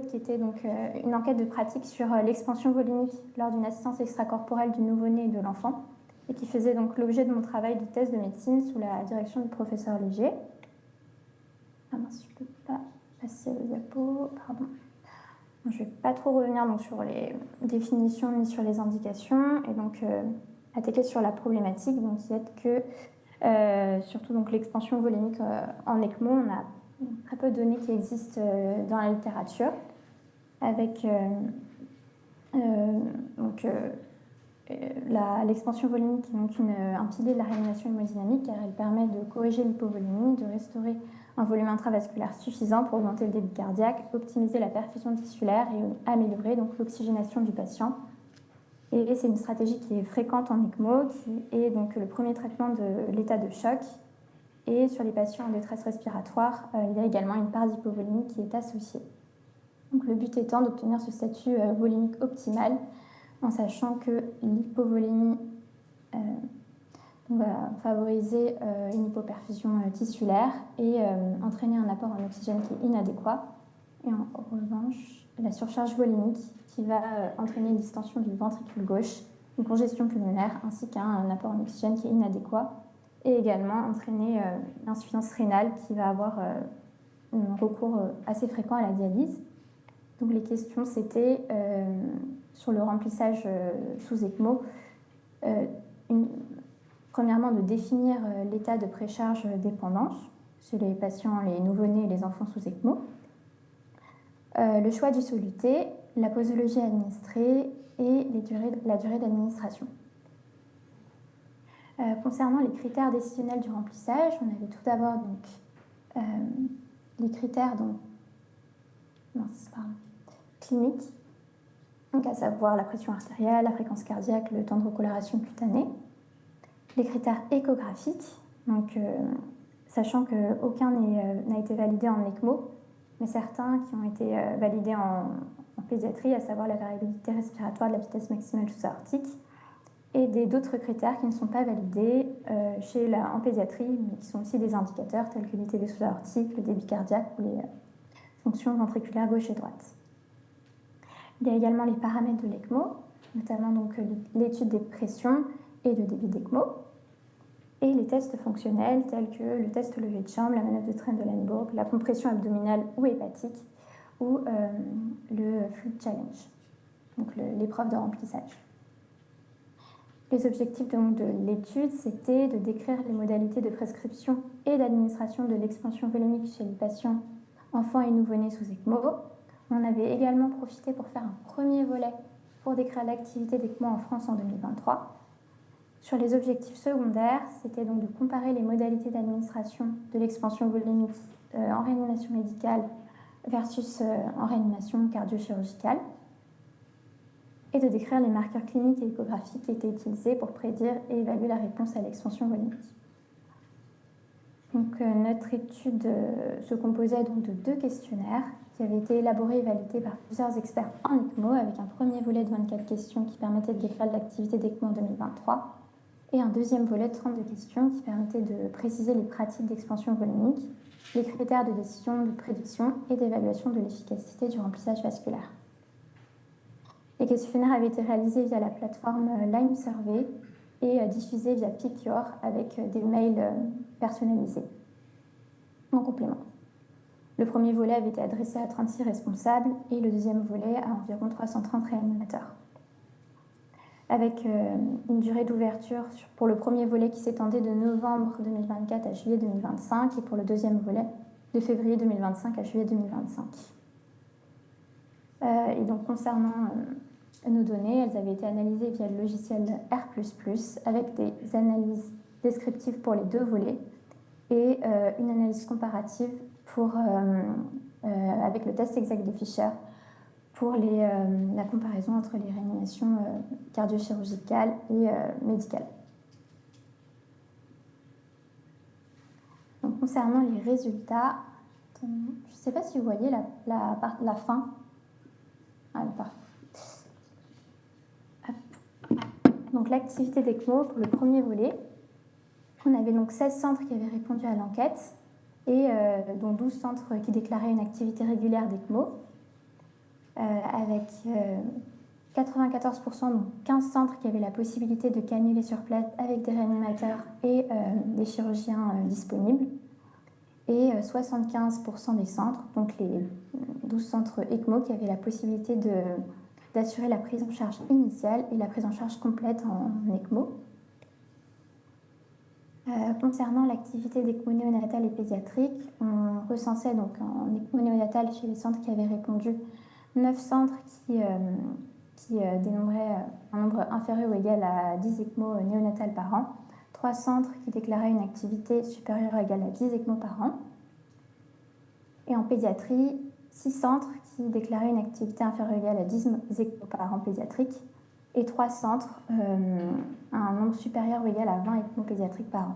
qui était donc une enquête de pratique sur l'expansion volumique lors d'une assistance extracorporelle du nouveau-né et de l'enfant, et qui faisait donc l'objet de mon travail de thèse de médecine sous la direction du professeur Léger. Ah mince, je ne peux pas passer le diapo, pardon. Je ne vais pas trop revenir donc, sur les définitions ni sur les indications, et donc attaquer sur la problématique, donc, qui est que surtout donc, l'expansion volumique en ECMO, on a très peu de données qui existent dans la littérature, avec l'expansion volumique est donc un pilier de la réanimation hémodynamique, car elle permet de corriger l'hypovolémie, de restaurer un volume intravasculaire suffisant pour augmenter le débit cardiaque, optimiser la perfusion tissulaire et améliorer donc l'oxygénation du patient. Et c'est une stratégie qui est fréquente en ECMO, qui est donc le premier traitement de l'état de choc. Et sur les patients en détresse respiratoire, il y a également une part d'hypovolémie qui est associée. Donc le but étant d'obtenir ce statut volémique optimal, en sachant que l'hypovolémie va favoriser une hypoperfusion tissulaire et entraîner un apport en oxygène qui est inadéquat. Et en revanche, la surcharge volémique qui va entraîner une distension du ventricule gauche, une congestion pulmonaire, ainsi qu'un apport en oxygène qui est inadéquat, et également entraîner l'insuffisance rénale qui va avoir un recours assez fréquent à la dialyse. Donc les questions, c'était sur le remplissage sous ECMO, premièrement de définir l'état de précharge dépendance chez les patients, les nouveau-nés et les enfants sous ECMO, le choix du soluté, la posologie administrée et la durée d'administration. Concernant les critères décisionnels du remplissage, on avait tout d'abord donc les critères cliniques, donc à savoir la pression artérielle, la fréquence cardiaque, le temps de recoloration cutanée. Les critères échographiques, donc sachant qu'aucun n'a été validé en ECMO, mais certains qui ont été validés en pédiatrie, à savoir la variabilité respiratoire de la vitesse maximale sous-aortique, et d'autres critères qui ne sont pas validés en pédiatrie, mais qui sont aussi des indicateurs tels que l'ITD sous-aortique, le débit cardiaque ou les fonctions ventriculaires gauche et droite. Il y a également les paramètres de l'ECMO, notamment donc l'étude des pressions et de débit d'ECMO, et les tests fonctionnels tels que le test levé de chambre, la manœuvre de Trendelenburg, la compression abdominale ou hépatique, ou le fluid challenge, donc l'épreuve de remplissage. Les objectifs de l'étude, c'était de décrire les modalités de prescription et d'administration de l'expansion volumique chez les patients enfants et nouveau-nés sous ECMO. On avait également profité pour faire un premier volet pour décrire l'activité d'ECMO en France en 2023. Sur les objectifs secondaires, c'était donc de comparer les modalités d'administration de l'expansion volumique en réanimation médicale versus en réanimation cardio-chirurgicale, et de décrire les marqueurs cliniques et échographiques qui étaient utilisés pour prédire et évaluer la réponse à l'expansion volumique. Donc, notre étude se composait donc de 2 questionnaires qui avaient été élaborés et validés par plusieurs experts en ECMO, avec un premier volet de 24 questions qui permettait de décrire l'activité d'ECMO en 2023, et un deuxième volet de 32 questions qui permettait de préciser les pratiques d'expansion volumique, les critères de décision, de prédiction et d'évaluation de l'efficacité du remplissage vasculaire. Les questionnaires avaient été réalisés via la plateforme Lime Survey et diffusés via Picure avec des mails personnalisés en complément. Le premier volet avait été adressé à 36 responsables et le deuxième volet à environ 330 réanimateurs, avec une durée d'ouverture pour le premier volet qui s'étendait de novembre 2024 à juillet 2025 et pour le deuxième volet de février 2025 à juillet 2025. Et donc concernant nos données, elles avaient été analysées via le logiciel R++, avec des analyses descriptives pour les 2 volets et une analyse comparative avec le test exact de Fischer pour la comparaison entre les réanimations cardio-chirurgicales et médicales. Donc, concernant les résultats, je ne sais pas si vous voyez la fin. Ah, parfait. Donc l'activité d'ECMO pour le premier volet, on avait donc 16 centres qui avaient répondu à l'enquête et dont 12 centres qui déclaraient une activité régulière d'ECMO. avec 94%, donc 15 centres qui avaient la possibilité de cannuler sur place avec des réanimateurs et des chirurgiens disponibles. Et 75% des centres, donc les 12 centres ECMO, qui avaient la possibilité d'assurer la prise en charge initiale et la prise en charge complète en ECMO. Concernant l'activité d'ECMO néonatal et pédiatrique, on recensait donc en ECMO néonatal chez les centres qui avaient répondu 9 centres qui dénombraient un nombre inférieur ou égal à 10 ECMO néonatales par an, 3 centres qui déclaraient une activité supérieure ou égale à 10 ECMO par an, et en pédiatrie, 6 centres qui déclaraient une activité inférieure ou égale à 10 ECMO par an pédiatrique, et 3 centres, un nombre supérieur ou égal à 20 ECMO pédiatriques par an,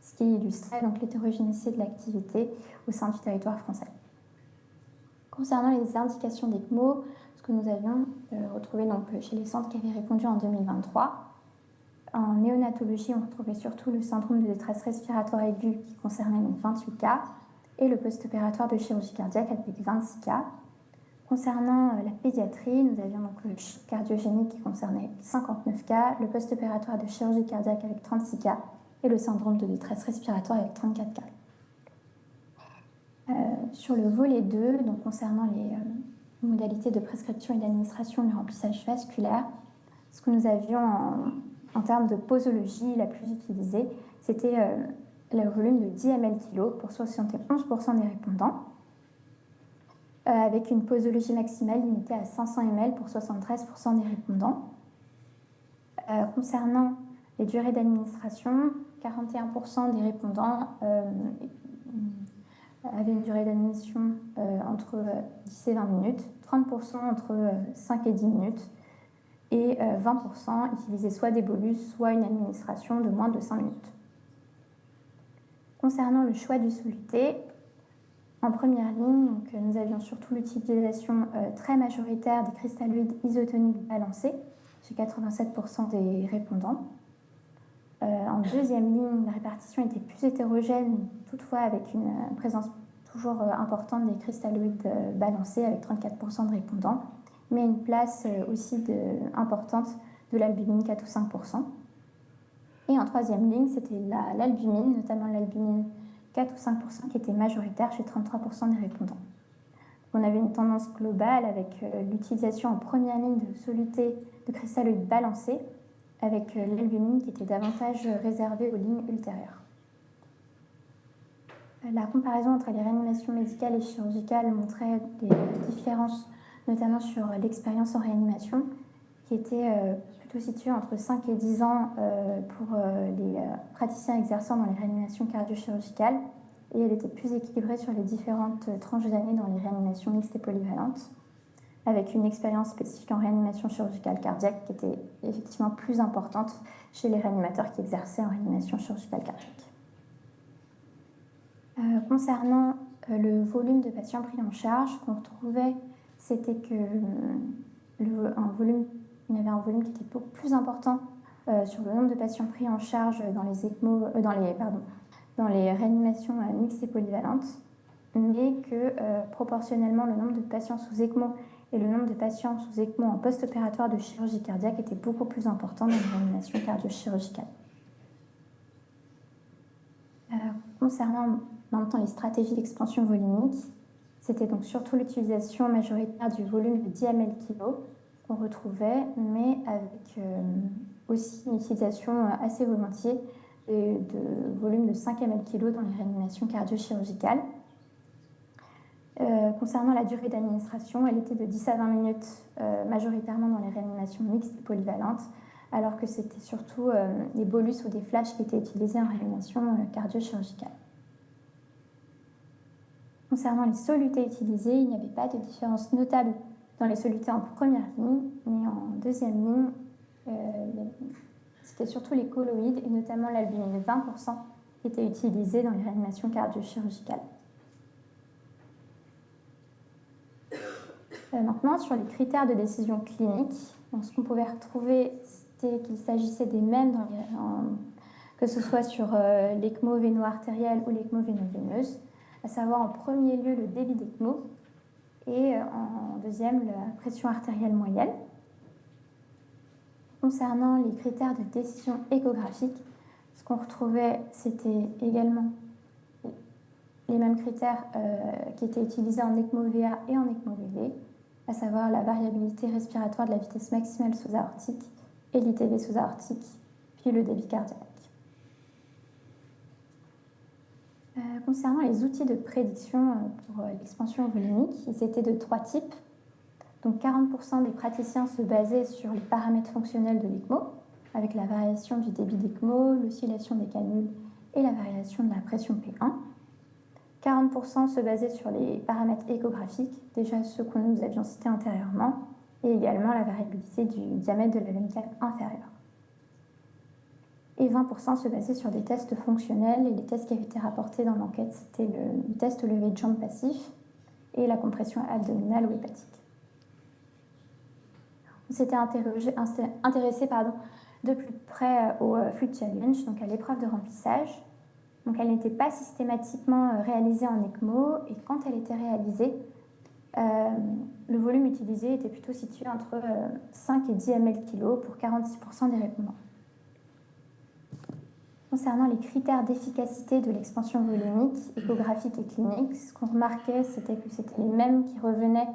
ce qui illustrait donc l'hétérogénéité de l'activité au sein du territoire français. Concernant les indications d'ECMO, ce que nous avions retrouvé donc chez les centres qui avaient répondu en 2023, en néonatologie, on retrouvait surtout le syndrome de détresse respiratoire aiguë qui concernait donc 28 cas, et le post-opératoire de chirurgie cardiaque avec 26 cas. Concernant la pédiatrie, nous avions donc le choc cardiogénique qui concernait 59 cas, le post-opératoire de chirurgie cardiaque avec 36 cas et le syndrome de détresse respiratoire avec 34 cas. Sur le volet 2, donc concernant les modalités de prescription et d'administration du remplissage vasculaire, ce que nous avions en termes de posologie la plus utilisée, c'était le volume de 10 ml/kg pour 71% des répondants, avec une posologie maximale limitée à 500 ml pour 73% des répondants. Concernant les durées d'administration, 41% des répondants avaient une durée d'admission entre 10 et 20 minutes, 30% entre 5 et 10 minutes, et 20% utilisaient soit des bolus, soit une administration de moins de 5 minutes. Concernant le choix du soluté, en première ligne, donc, nous avions surtout l'utilisation très majoritaire des cristalloïdes isotoniques balancés, chez 87% des répondants. En deuxième ligne, la répartition était plus hétérogène, toutefois avec une présence toujours importante des cristalloïdes balancés, avec 34% de répondants, mais une place aussi importante de l'albumine 4 ou 5%. Et en troisième ligne, c'était l'albumine, notamment l'albumine 4 ou 5% qui était majoritaire chez 33% des répondants. On avait une tendance globale avec l'utilisation en première ligne de solutés de cristalloïdes balancés, avec l'albumine qui était davantage réservée aux lignes ultérieures. La comparaison entre les réanimations médicales et chirurgicales montrait des différences, notamment sur l'expérience en réanimation, qui était plutôt située entre 5 et 10 ans pour les praticiens exerçant dans les réanimations cardio-chirurgicales, et elle était plus équilibrée sur les différentes tranches d'années dans les réanimations mixtes et polyvalentes, avec une expérience spécifique en réanimation chirurgicale cardiaque qui était effectivement plus importante chez les réanimateurs qui exerçaient en réanimation chirurgicale cardiaque. Concernant le volume de patients pris en charge, ce qu'on retrouvait, c'était que il y avait un volume qui était beaucoup plus important sur le nombre de patients pris en charge dans les ECMO, dans les réanimations mixtes et polyvalentes, mais que proportionnellement le nombre de patients sous ECMO et le nombre de patients sous ECMO en post-opératoire de chirurgie cardiaque était beaucoup plus important dans les réanimations cardio-chirurgicales. Concernant maintenant les stratégies d'expansion volumique, c'était donc surtout l'utilisation majoritaire du volume de 10 ml/kg qu'on retrouvait, mais avec aussi une utilisation assez volontiers de volume de 5 ml/kg dans les réanimations cardio-chirurgicales. Concernant la durée d'administration, elle était de 10 à 20 minutes majoritairement dans les réanimations mixtes et polyvalentes, alors que c'était surtout des bolus ou des flashs qui étaient utilisés en réanimation cardio-chirurgicale. Concernant les solutés utilisés, il n'y avait pas de différence notable dans les solutés en première ligne, mais en deuxième ligne, c'était surtout les colloïdes, et notamment l'albumine 20% qui était utilisé dans les réanimations cardio-chirurgicales. Maintenant, sur les critères de décision clinique, donc, ce qu'on pouvait retrouver, c'était qu'il s'agissait des mêmes, que ce soit sur l'ECMO véno-artérielle ou l'ECMO véno-veineuse, à savoir en premier lieu le débit d'ECMO et en deuxième, la pression artérielle moyenne. Concernant les critères de décision échographique, ce qu'on retrouvait, c'était également les mêmes critères qui étaient utilisés en ECMO-VA et en ECMO-VV, à savoir la variabilité respiratoire de la vitesse maximale sous-aortique et l'ITV sous-aortique, puis le débit cardiaque. Concernant les outils de prédiction pour l'expansion volumique, ils étaient de 3 types. Donc 40% des praticiens se basaient sur les paramètres fonctionnels de l'ECMO, avec la variation du débit d'ECMO, l'oscillation des canules et la variation de la pression P1. 40% se basaient sur les paramètres échographiques, déjà ceux que nous avions cités antérieurement, et également la variabilité du diamètre de la veine cave inférieure. Et 20% se basaient sur des tests fonctionnels, et les tests qui avaient été rapportés dans l'enquête, c'était le test levé de jambe passif et la compression abdominale ou hépatique. On s'était intéressé de plus près au Fluid Challenge, donc à l'épreuve de remplissage. Donc elle n'était pas systématiquement réalisée en ECMO, et quand elle était réalisée, le volume utilisé était plutôt situé entre 5 et 10 ml/kg pour 46% des répondants. Concernant les critères d'efficacité de l'expansion volumique, échographique et clinique, ce qu'on remarquait, c'était que c'était les mêmes qui revenaient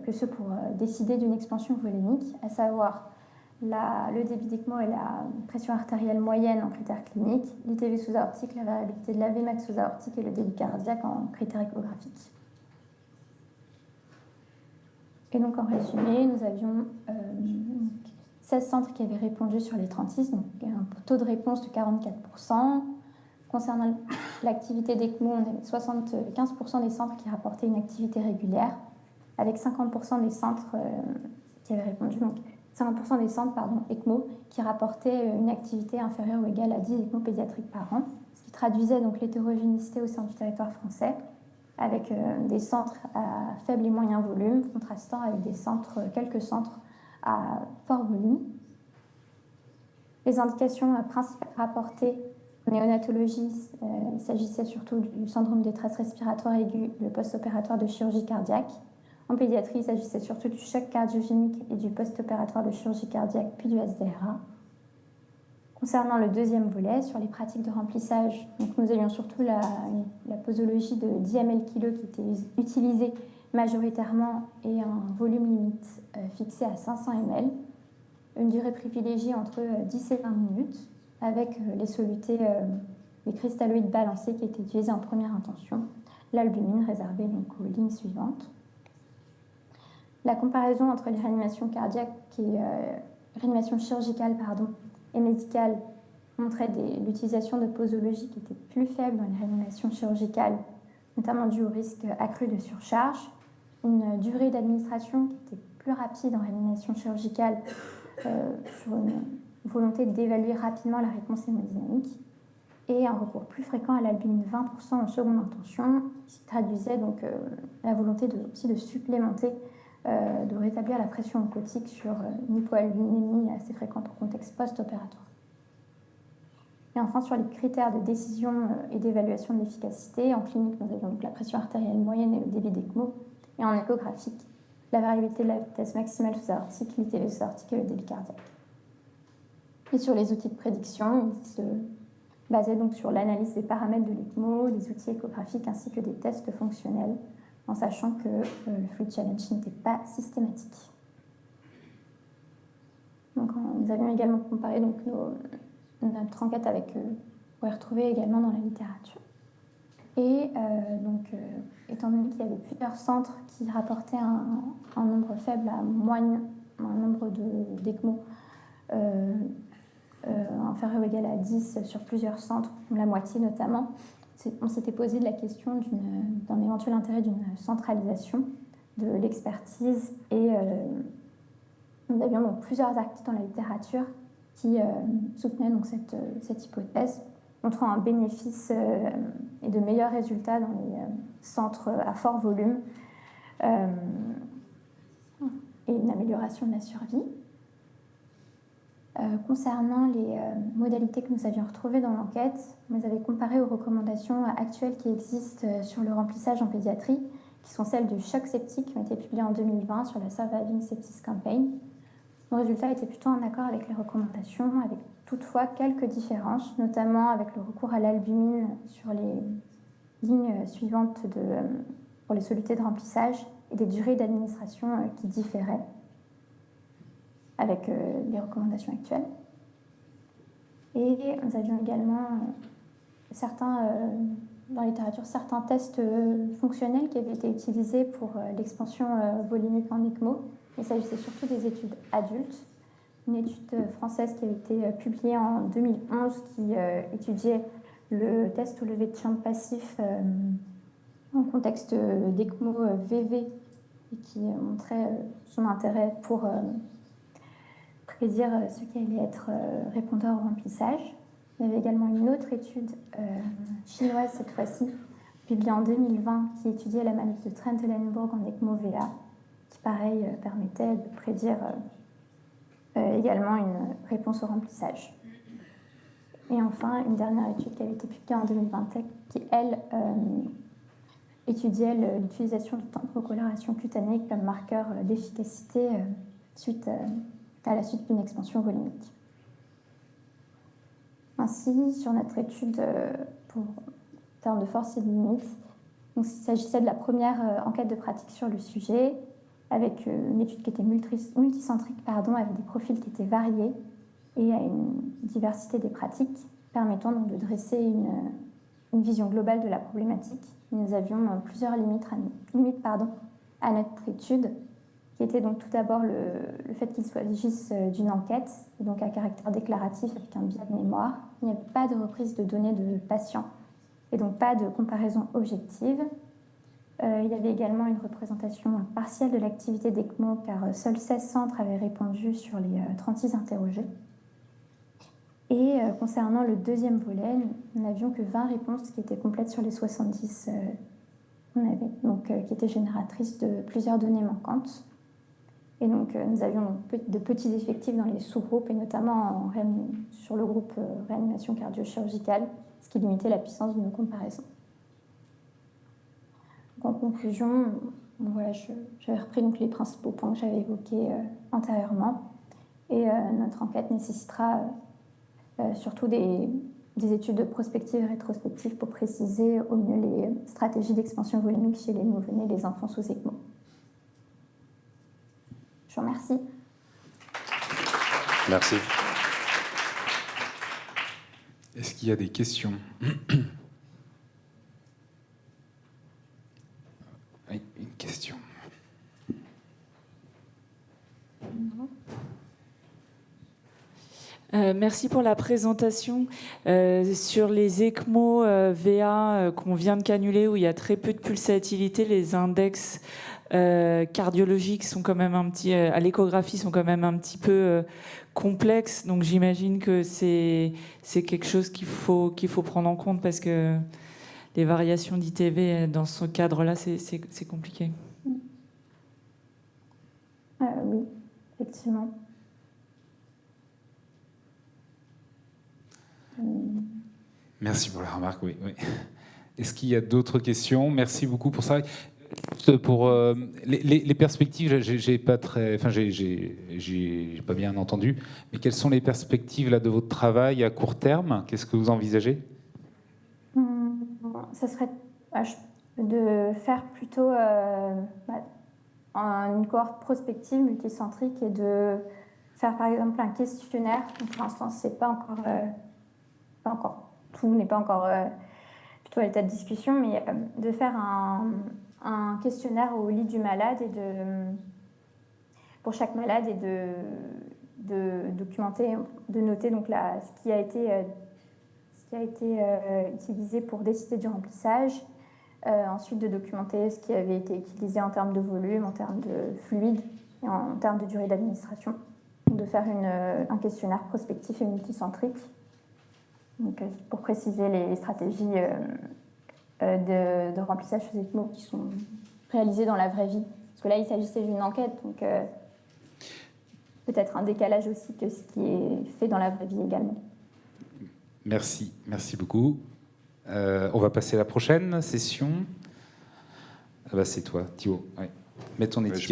que ceux pour décider d'une expansion volumique, à savoir le débit d'ECMO et la pression artérielle moyenne en critères cliniques, l'ITV sous-aortique, la variabilité de la Vmax sous-aortique et le débit cardiaque en critères échographiques. Et donc en résumé, nous avions 16 centres qui avaient répondu sur les 36, donc un taux de réponse de 44%. Concernant l'activité d'ECMO, on avait 75% des centres qui rapportaient une activité régulière, avec 50% des centres qui avaient répondu, donc 50% des centres ECMO qui rapportaient une activité inférieure ou égale à 10 ECMO pédiatriques par an, ce qui traduisait donc l'hétérogénéité au sein du territoire français, avec des centres à faible et moyen volume, contrastant avec quelques centres à fort volume. Les indications principales rapportées en néonatologie, il s'agissait surtout du syndrome de détresse respiratoire aiguë, le post-opératoire de chirurgie cardiaque. En pédiatrie, il s'agissait surtout du choc cardiogénique et du post-opératoire de chirurgie cardiaque, puis du SDRA. Concernant le deuxième volet, sur les pratiques de remplissage, donc nous avions surtout la posologie de 10 ml/kg qui était utilisée majoritairement et un volume limite fixé à 500 ml. Une durée privilégiée entre 10 et 20 minutes, avec les solutés, les cristalloïdes balancés qui étaient utilisés en première intention, l'albumine réservée donc aux lignes suivantes. La comparaison entre les réanimations cardiaques et réanimation chirurgicale et médicale montrait l'utilisation de posologie qui était plus faible dans les réanimations chirurgicales, notamment due au risque accru de surcharge, une durée d'administration qui était plus rapide en réanimation chirurgicale sur une volonté d'évaluer rapidement la réponse hémodynamique, et un recours plus fréquent à l'albumine 20% en seconde intention, qui traduisait donc la volonté aussi de supplémenter, de rétablir la pression oncotique sur une hypoalbuminémie assez fréquente au contexte post-opératoire. Et enfin, sur les critères de décision et d'évaluation de l'efficacité, en clinique, nous avions donc la pression artérielle moyenne et le débit d'ECMO, et en échographique, la variabilité de la vitesse maximale sous-aortique, l'ITV sous-aortique et le débit cardiaque. Et sur les outils de prédiction, ils se basaient donc sur l'analyse des paramètres de l'ECMO, des outils échographiques ainsi que des tests fonctionnels, en sachant que le Fluid Challenge n'était pas systématique. Donc, nous avions également comparé donc, notre enquête avec vous pouvez retrouver également dans la littérature. Et étant donné qu'il y avait plusieurs centres qui rapportaient un nombre faible à moyen, un nombre d'ECMO inférieur ou égal à 10 sur plusieurs centres, la moitié notamment, on s'était posé la question d'un éventuel intérêt d'une centralisation de l'expertise, et nous avions donc plusieurs articles dans la littérature qui soutenaient donc cette hypothèse, montrant un bénéfice et de meilleurs résultats dans les centres à fort volume et une amélioration de la survie. Concernant les modalités que nous avions retrouvées dans l'enquête, on les avait comparées aux recommandations actuelles qui existent sur le remplissage en pédiatrie, qui sont celles du choc septique, qui ont été publiées en 2020 sur la Surviving Sepsis Campaign. Le résultat était plutôt en accord avec les recommandations, avec toutefois quelques différences, notamment avec le recours à l'albumine sur les lignes suivantes pour les solutés de remplissage et des durées d'administration qui différaient avec les recommandations actuelles. Et nous avions également dans la littérature certains tests fonctionnels qui avaient été utilisés pour l'expansion volumique en ECMO. Il s'agissait surtout des études adultes. Une étude française qui avait été publiée en 2011 qui étudiait le test au lever de champ passif en contexte d'ECMO VV et qui montrait son intérêt pour prédire ceux qui allaient être répondeurs au remplissage. Il y avait également une autre étude chinoise cette fois-ci, publiée en 2020, qui étudiait la manœuvre de Trendelenburg en ECMO VA, qui pareil permettait de prédire également une réponse au remplissage. Et enfin, une dernière étude qui avait été publiée en 2020, qui, elle, étudiait l'utilisation du temps de recoloration cutanée comme marqueur d'efficacité à la suite d'une expansion volumique. Ainsi, sur notre étude en termes de force et de limites, il s'agissait de la première enquête de pratique sur le sujet, avec une étude qui était multicentrique, avec des profils qui étaient variés et à une diversité des pratiques, permettant donc de dresser une vision globale de la problématique. Nous avions plusieurs limites à notre étude, qui était donc tout d'abord le fait qu'il s'agisse d'une enquête, et donc à caractère déclaratif avec un biais de mémoire. Il n'y avait pas de reprise de données de patients, et donc pas de comparaison objective. Il y avait également une représentation partielle de l'activité d'ECMO, car seuls 16 centres avaient répondu sur les 36 interrogés. Et concernant le deuxième volet, nous n'avions que 20 réponses qui étaient complètes sur les 70 qu'on avait, donc qui étaient génératrices de plusieurs données manquantes. Et donc, nous avions de petits effectifs dans les sous-groupes, et notamment sur le groupe réanimation cardio-chirurgicale, ce qui limitait la puissance de nos comparaisons. Donc, en conclusion, voilà, j'avais repris donc les principaux points que j'avais évoqués antérieurement. Et notre enquête nécessitera surtout des études de prospective et rétrospective pour préciser au mieux les stratégies d'expansion volumique chez les nouveau-nés et les enfants sous ECMO. Je vous remercie. Merci. Est-ce qu'il y a des questions ? Oui, une question. Merci pour la présentation sur les ECMO VA qu'on vient de cannuler, où il y a très peu de pulsatilité. Les index cardiologiques sont quand même à l'échographie sont quand même un petit peu complexes. Donc j'imagine que c'est quelque chose qu'il faut prendre en compte, parce que les variations d'ITV dans ce cadre-là, c'est compliqué. Oui, effectivement. Merci pour la remarque, oui. Est-ce qu'il y a d'autres questions ? Merci beaucoup pour ça. Pour les perspectives, j'ai pas bien entendu, mais quelles sont les perspectives là de votre travail à court terme ? Qu'est-ce que vous envisagez ? Ça serait de faire plutôt une cohorte prospective multicentrique et de faire par exemple un questionnaire. Donc, pour l'instant, c'est pas encore, tout n'est pas encore plutôt à l'état de discussion, mais de faire un questionnaire au lit du malade pour chaque malade, et de documenter, de noter donc ce qui a été utilisé pour décider du remplissage, ensuite de documenter ce qui avait été utilisé en termes de volume, en termes de fluide et en termes de durée d'administration, de faire un questionnaire prospectif et multicentrique, donc, pour préciser les stratégies de remplissage sous ECMO qui sont réalisées dans la vraie vie. Parce que là, il s'agissait d'une enquête, donc peut-être un décalage aussi que ce qui est fait dans la vraie vie également. Merci beaucoup. On va passer à la prochaine session. Ah bah c'est toi, Thibaut. Ouais. Mets ton étiquette.